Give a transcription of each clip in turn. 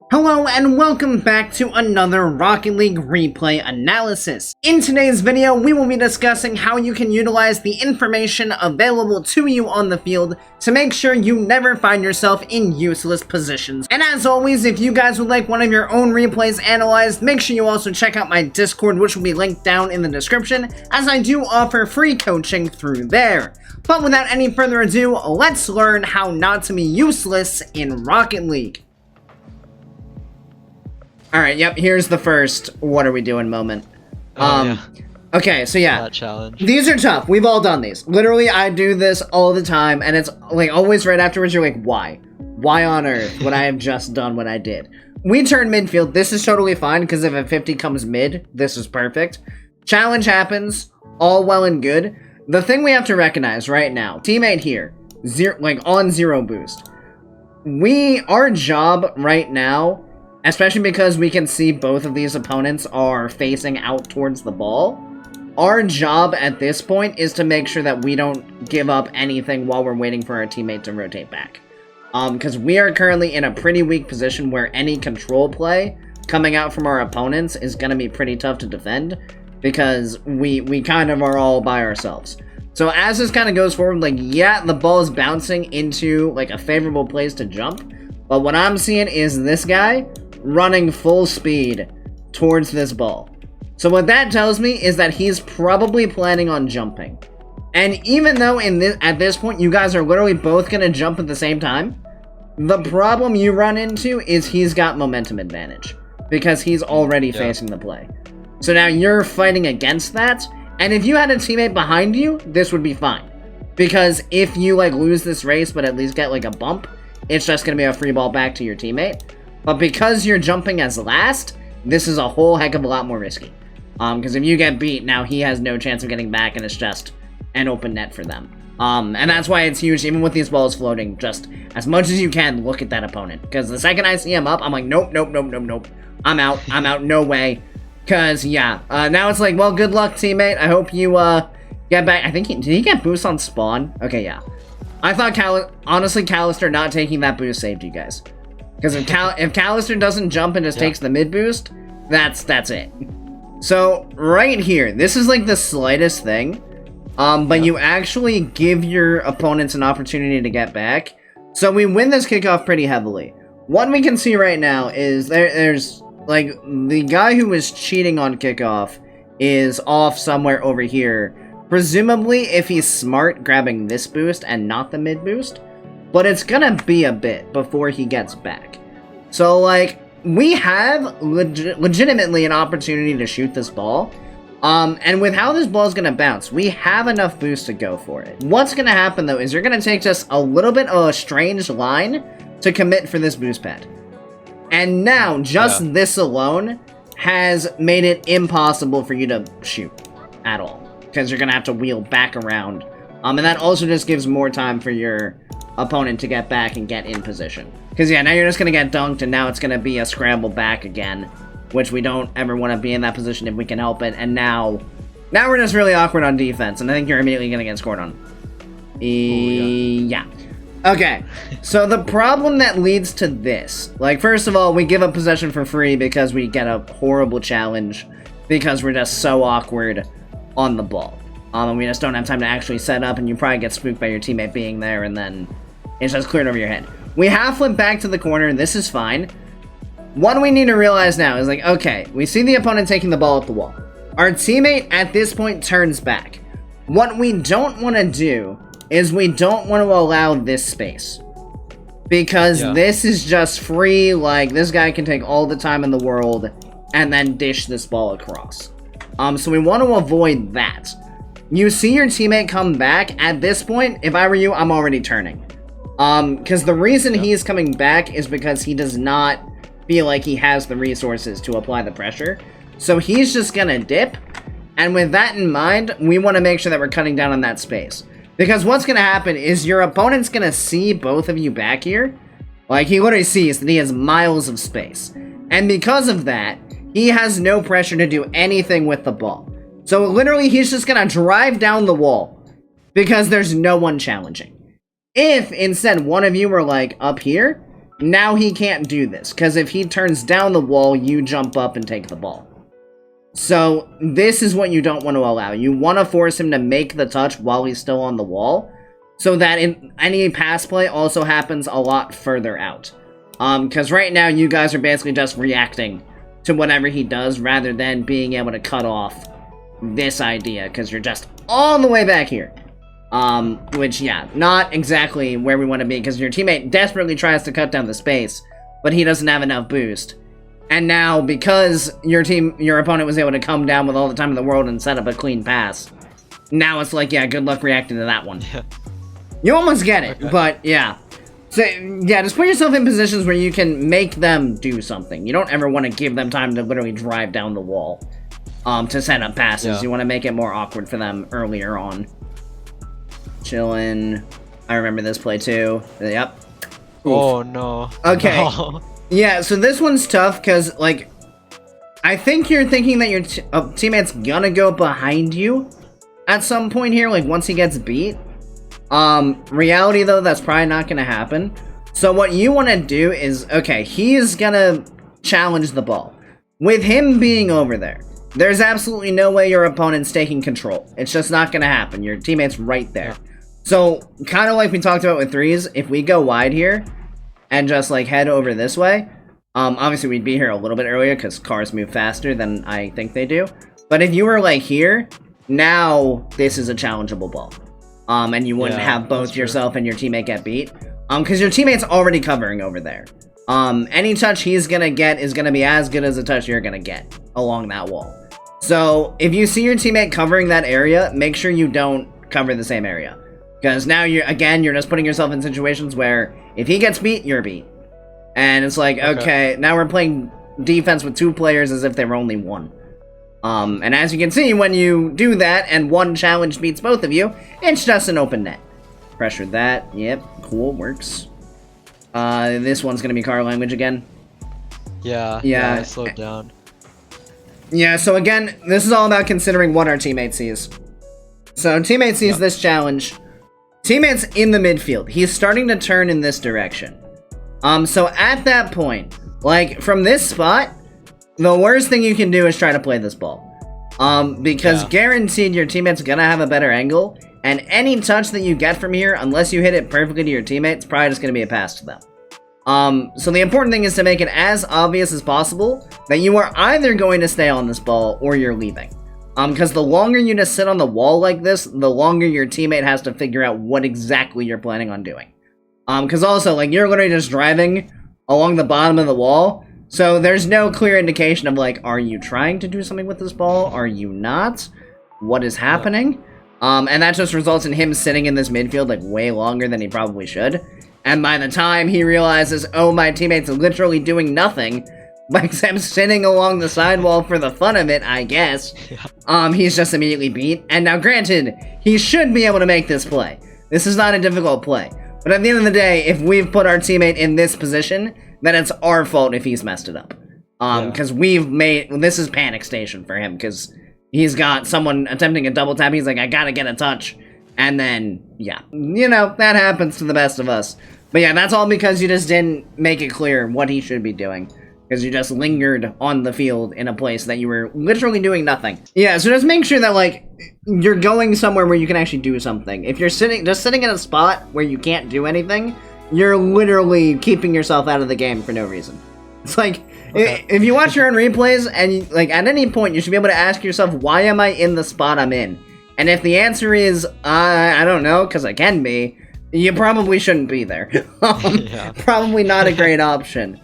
Hello and welcome back to another Rocket League replay analysis. In today's video, we will be discussing how you can utilize the information available to you on the field to make sure you never find yourself in useless positions. And as always, if you guys would like one of your own replays analyzed, make sure you also check out my Discord, which will be linked down in the description, as I do offer free coaching through there. But without any further ado, let's learn how not to be useless in Rocket League. Alright, yep, here's the first what are we doing moment. Okay, so yeah. That challenge. These are tough. We've all done these. Literally, I do this all the time, and it's like always right afterwards you're like, why? Why on earth would I have just done what I did? We turn midfield. This is totally fine, because if a 50 comes mid, this is perfect. Challenge happens, all well and good. The thing we have to recognize right now, teammate here, on 0 boost. Our job right now, especially because we can see both of these opponents are facing out towards the ball, our job at this point is to make sure that we don't give up anything while we're waiting for our teammate to rotate back. Because we are currently in a pretty weak position where any control play coming out from our opponents is going to be pretty tough to defend, because we kind of are all by ourselves. So as this kind of goes forward, like, yeah, the ball is bouncing into, like, a favorable place to jump, but what I'm seeing is this guy running full speed towards this ball. So what that tells me is that he's probably planning on jumping. And even though at this point you guys are literally both going to jump at the same time, the problem you run into is he's got momentum advantage, because he's already facing the play. So now you're fighting against that, and if you had a teammate behind you, this would be fine. Because if you like lose this race but at least get like a bump, it's just going to be a free ball back to your teammate. But because you're jumping as last, this is a whole heck of a lot more risky. Because if you get beat, now he has no chance of getting back, and it's just an open net for them. And that's why it's huge, even with these balls floating, just as much as you can, look at that opponent. Because the second I see him up, I'm like, nope, nope, nope, nope, nope. I'm out, no way. Because, yeah, now it's like, well, good luck, teammate. I hope you, get back. I think did he get boost on spawn? Okay, yeah. I thought, honestly, Callister not taking that boost saved you guys. Because if Callister doesn't jump and just takes the mid boost, that's it. So, right here, this is like the slightest thing. But you actually give your opponents an opportunity to get back. So we win this kickoff pretty heavily. What we can see right now is there's, like, the guy who was cheating on kickoff is off somewhere over here. Presumably, if he's smart, grabbing this boost and not the mid boost. But it's gonna be a bit before he gets back. So, like, we have legitimately an opportunity to shoot this ball. And with how this ball is gonna bounce, we have enough boost to go for it. What's gonna happen, though, is you're gonna take just a little bit of a strange line to commit for this boost pad. And now, just this alone has made it impossible for you to shoot at all. Because you're gonna have to wheel back around. And that also just gives more time for your opponent to get back and get in position. Because, yeah, now you're just going to get dunked, and now it's going to be a scramble back again, which we don't ever want to be in that position if we can help it. And now we're just really awkward on defense, and I think you're immediately going to get scored on. Yeah. Okay, so the problem that leads to this, like, first of all, we give up possession for free because we get a horrible challenge, because we're just so awkward on the ball. And we just don't have time to actually set up, and you probably get spooked by your teammate being there, and then it's just cleared over your head. We half flip back to the corner, and this is fine. What we need to realize now is, like, okay, we see the opponent taking the ball up the wall. Our teammate at this point turns back. What we don't want to do is we don't want to allow this space. Because this is just free, like, this guy can take all the time in the world and then dish this ball across. So we want to avoid that. You see your teammate come back. At this point, if I were you, I'm already turning. Because the reason he's coming back is because he does not feel like he has the resources to apply the pressure. So he's just gonna dip. And with that in mind, we want to make sure that we're cutting down on that space. Because what's gonna happen is your opponent's gonna see both of you back here. Like, he literally sees that he has miles of space. And because of that, he has no pressure to do anything with the ball. So literally, he's just gonna drive down the wall because there's no one challenging. If instead one of you were like up here, now he can't do this, because if he turns down the wall, you jump up and take the ball. So, this is what you don't want to allow. You want to force him to make the touch while he's still on the wall, so that any pass play also happens a lot further out. Because right now, you guys are basically just reacting to whatever he does, rather than being able to cut off this idea, because you're just all the way back here. Which, yeah, not exactly where we want to be, because your teammate desperately tries to cut down the space, but he doesn't have enough boost. And now, because your opponent was able to come down with all the time in the world and set up a clean pass, now it's like, yeah, good luck reacting to that one. You almost get it, okay. But, yeah. So, yeah, just put yourself in positions where you can make them do something. You don't ever want to give them time to literally drive down the wall, to set up passes. Yeah. You want to make it more awkward for them earlier on. Chillin'. I remember this play too. Yep. Oof. Oh no. Okay. No. Yeah, so this one's tough because, like, I think you're thinking that your teammate's gonna go behind you at some point here, like, once he gets beat. Reality, though, that's probably not gonna happen. So what you want to do is, okay, he is gonna challenge the ball. With him being over there, there's absolutely no way your opponent's taking control. It's just not gonna happen. Your teammate's right there. So, kind of like we talked about with threes, if we go wide here, and just, like, head over this way, obviously we'd be here a little bit earlier, because cars move faster than I think they do. But if you were, like, here, now this is a challengeable ball. And you wouldn't have both yourself and your teammate get beat. Because your teammate's already covering over there. Any touch he's gonna get is gonna be as good as the touch you're gonna get along that wall. So, if you see your teammate covering that area, make sure you don't cover the same area. Because now, you're just putting yourself in situations where if he gets beat, you're beat. And it's like, okay, now we're playing defense with two players as if they were only one. And as you can see, when you do that and one challenge beats both of you, it's just an open net. Pressure that. Yep, cool, works. This one's gonna be car language again. Yeah, I slowed down. Yeah, so again, this is all about considering what our teammate sees. So, teammate sees this challenge. Teammate's in the midfield. He's starting to turn in this direction. So at that point, like, from this spot, the worst thing you can do is try to play this ball. Because guaranteed your teammate's gonna have a better angle, and any touch that you get from here, unless you hit it perfectly to your teammate, it's probably just gonna be a pass to them. So the important thing is to make it as obvious as possible that you are either going to stay on this ball or you're leaving. Because the longer you just sit on the wall like this, the longer your teammate has to figure out what exactly you're planning on doing. Because also, like, you're literally just driving along the bottom of the wall, so there's no clear indication of, like, are you trying to do something with this ball? Are you not? What is happening? And that just results in him sitting in this midfield, like, way longer than he probably should. And by the time he realizes, oh, my teammate's literally doing nothing, except sitting along the sidewall for the fun of it, I guess, he's just immediately beat. And now, granted, he should be able to make this play. This is not a difficult play. But at the end of the day, if we've put our teammate in this position, then it's our fault if he's messed it up. Because this is panic station for him, because he's got someone attempting a double tap, he's like, I gotta get a touch. And then, yeah, you know, that happens to the best of us. But yeah, that's all because you just didn't make it clear what he should be doing. Because you just lingered on the field in a place that you were literally doing nothing. Yeah, so just make sure that, like, you're going somewhere where you can actually do something. If you're sitting in a spot where you can't do anything, you're literally keeping yourself out of the game for no reason. It's like, if you watch your own replays, and, like, at any point, you should be able to ask yourself, why am I in the spot I'm in? And if the answer is, I don't know, because I can be, you probably shouldn't be there. Probably not a great option.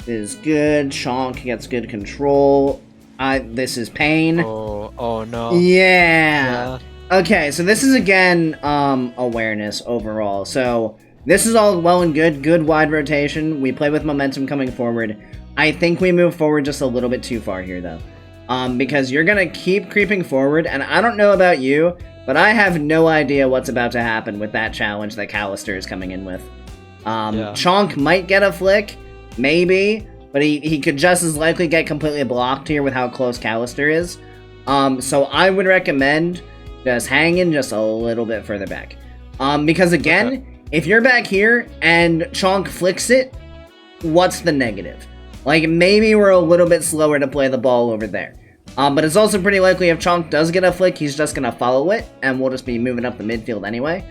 Is good. Chonk gets good control. This is pain. Oh no. Yeah. Okay, so this is again awareness overall. So this is all well and good wide rotation. We play with momentum coming forward. I think we move forward just a little bit too far here though. Because you're gonna keep creeping forward, and I don't know about you, but I have no idea what's about to happen with that challenge that Callister is coming in with. Chonk might get a flick. Maybe, but he could just as likely get completely blocked here with how close Callister is. So I would recommend just hanging just a little bit further back. Because again, if you're back here and Chonk flicks it, what's the negative? Like, maybe we're a little bit slower to play the ball over there. But it's also pretty likely if Chonk does get a flick, he's just gonna follow it, and we'll just be moving up the midfield anyway.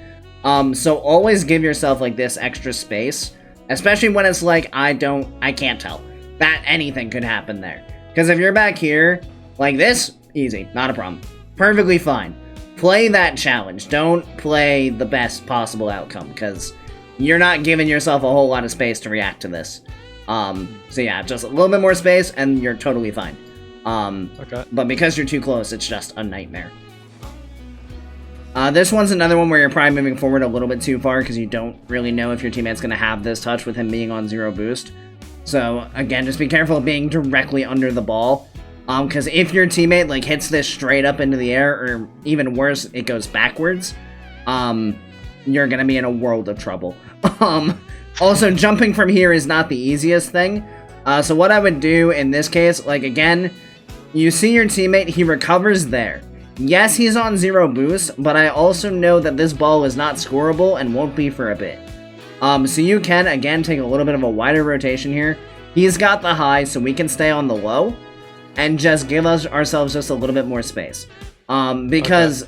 So always give yourself, like, this extra space, especially when it's like, I can't tell. That anything could happen there. Because if you're back here, like this, easy, not a problem. Perfectly fine. Play that challenge. Don't play the best possible outcome, because you're not giving yourself a whole lot of space to react to this. So yeah, just a little bit more space, and you're totally fine. Okay. But because you're too close, it's just a nightmare. This one's another one where you're probably moving forward a little bit too far because you don't really know if your teammate's going to have this touch with him being on 0 boost. So, again, just be careful of being directly under the ball. Because if your teammate, like, hits this straight up into the air, or even worse, it goes backwards, you're going to be in a world of trouble. Also, jumping from here is not the easiest thing. So what I would do in this case, like, again, you see your teammate, he recovers there. Yes, he's on 0 boost, but I also know that this ball is not scoreable and won't be for a bit. So you can, again, take a little bit of a wider rotation here. He's got the high, so we can stay on the low and just give ourselves just a little bit more space. Because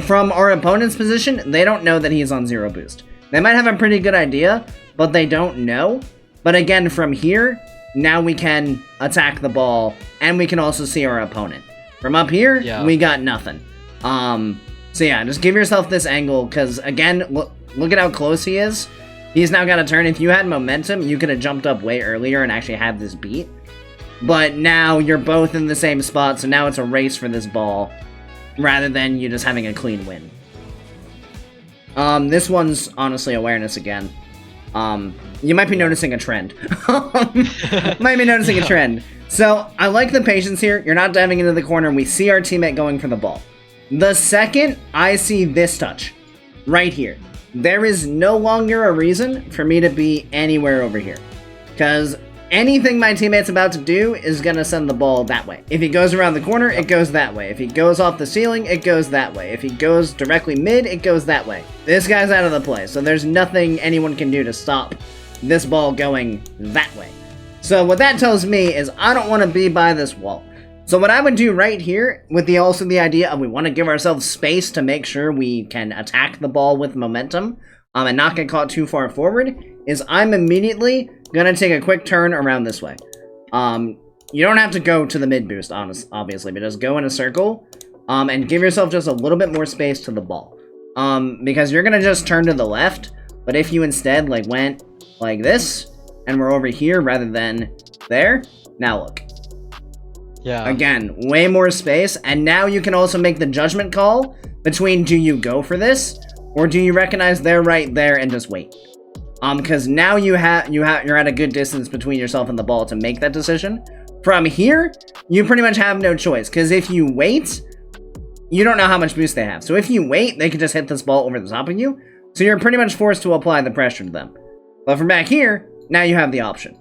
from our opponent's position, they don't know that he's on 0 boost. They might have a pretty good idea, but they don't know. But again, from here, now we can attack the ball, and we can also see our opponent. From up here, we got nothing. So yeah, just give yourself this angle, because again, look at how close he is. He's now got a turn. If you had momentum, you could have jumped up way earlier and actually had this beat. But now you're both in the same spot, so now it's a race for this ball, rather than you just having a clean win. This one's honestly awareness again. You might be noticing a trend. Might be noticing a trend. So, I like the patience here. You're not diving into the corner, and we see our teammate going for the ball. The second I see this touch, right here, there is no longer a reason for me to be anywhere over here. Because anything my teammate's about to do is going to send the ball that way. If he goes around the corner, it goes that way. If he goes off the ceiling, it goes that way. If he goes directly mid, it goes that way. This guy's out of the play, so there's nothing anyone can do to stop this ball going that way. So what that tells me is I don't want to be by this wall. So what I would do right here, with also the idea of we want to give ourselves space to make sure we can attack the ball with momentum, and not get caught too far forward, is I'm immediately gonna take a quick turn around this way. You don't have to go to the mid boost, obviously, but just go in a circle, and give yourself just a little bit more space to the ball. Because you're gonna just turn to the left, but if you instead, like, went like this, and we're over here rather than there, now look. Yeah. Again, way more space, and now you can also make the judgment call between do you go for this, or do you recognize they're right there and just wait? Because now you're at a good distance between yourself and the ball to make that decision. From here, you pretty much have no choice, because if you wait, you don't know how much boost they have. So if you wait, they can just hit this ball over the top of you, so you're pretty much forced to apply the pressure to them. But from back here, now you have the option.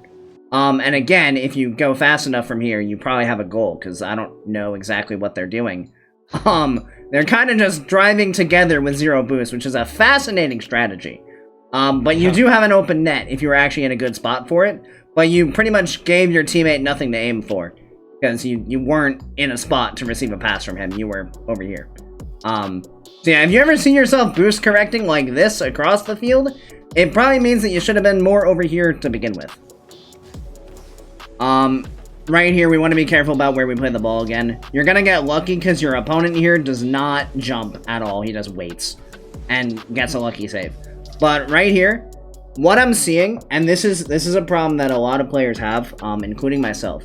And again, if you go fast enough from here, you probably have a goal, because I don't know exactly what they're doing. They're kind of just driving together with 0 boost, which is a fascinating strategy. But you do have an open net if you were actually in a good spot for it, but you pretty much gave your teammate nothing to aim for, because you weren't in a spot to receive a pass from him, you were over here. So yeah, have you ever seen yourself boost correcting like this across the field? It probably means that you should have been more over here to begin with. Right here, we want to be careful about where we play the ball again. You're gonna get lucky because your opponent here does not jump at all. He just waits and gets a lucky save. But right here, what I'm seeing, and this is a problem that a lot of players have, including myself,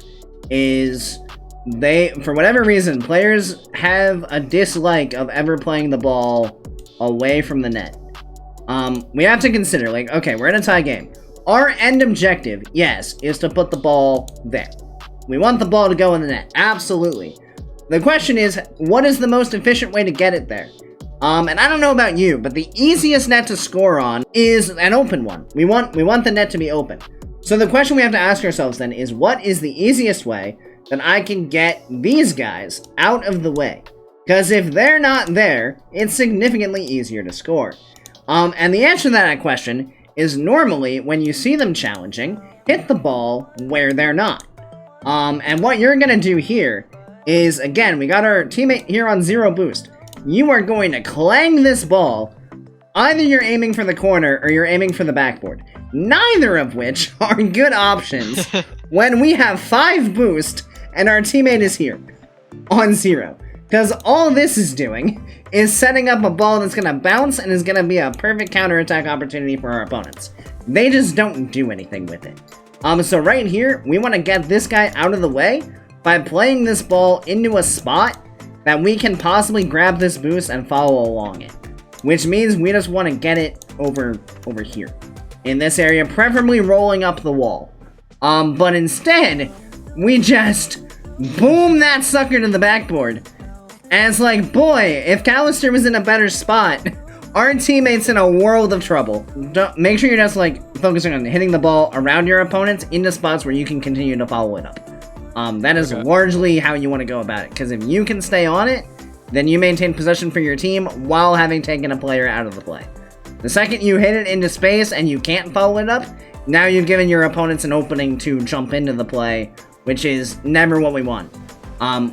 is for whatever reason, players have a dislike of ever playing the ball away from the net. We have to consider, like, okay, we're in a tie game. Our end objective, yes, is to put the ball there. We want the ball to go in the net, absolutely. The question is, what is the most efficient way to get it there? And I don't know about you, but the easiest net to score on is an open one. We want the net to be open. So the question we have to ask ourselves then is, what is the easiest way that I can get these guys out of the way? Because if they're not there, it's significantly easier to score. And the answer to that question is normally when you see them challenging, hit the ball where they're not. And what you're gonna do here is, again, we got our teammate here on 0 boost. You are going to clang this ball. Either you're aiming for the corner or you're aiming for the backboard. Neither of which are good options when we have 5 boost and our teammate is here on 0. Because all this is doing is setting up a ball that's going to bounce and is going to be a perfect counterattack opportunity for our opponents. They just don't do anything with it. So right here, we want to get this guy out of the way by playing this ball into a spot that we can possibly grab this boost and follow along it. Which means we just want to get it over here. In this area, preferably rolling up the wall. But instead, we just boom that sucker to the backboard. And it's like, boy, if Callister was in a better spot, our teammate's in a world of trouble. Make sure you're just, like, focusing on hitting the ball around your opponents into spots where you can continue to follow it up. That is largely how you want to go about it. Because if you can stay on it, then you maintain possession for your team while having taken a player out of the play. The second you hit it into space and you can't follow it up, now you've given your opponents an opening to jump into the play, which is never what we want.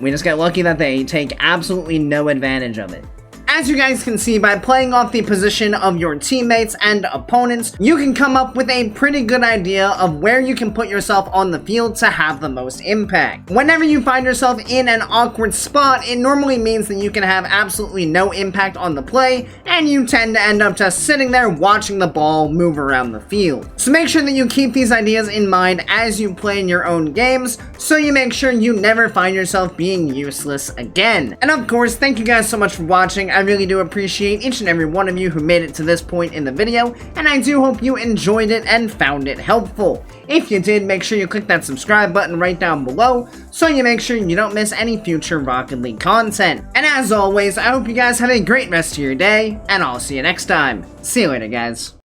We just get lucky that they take absolutely no advantage of it. As you guys can see, by playing off the position of your teammates and opponents, you can come up with a pretty good idea of where you can put yourself on the field to have the most impact. Whenever you find yourself in an awkward spot, it normally means that you can have absolutely no impact on the play, and you tend to end up just sitting there watching the ball move around the field. So make sure that you keep these ideas in mind as you play in your own games, so you make sure you never find yourself being useless again. And of course, thank you guys so much for watching. I really do appreciate each and every one of you who made it to this point in the video, and I do hope you enjoyed it and found it helpful. If you did, make sure you click that subscribe button right down below, so you make sure you don't miss any future Rocket League content. And as always, I hope you guys have a great rest of your day, and I'll see you next time. See you later, guys.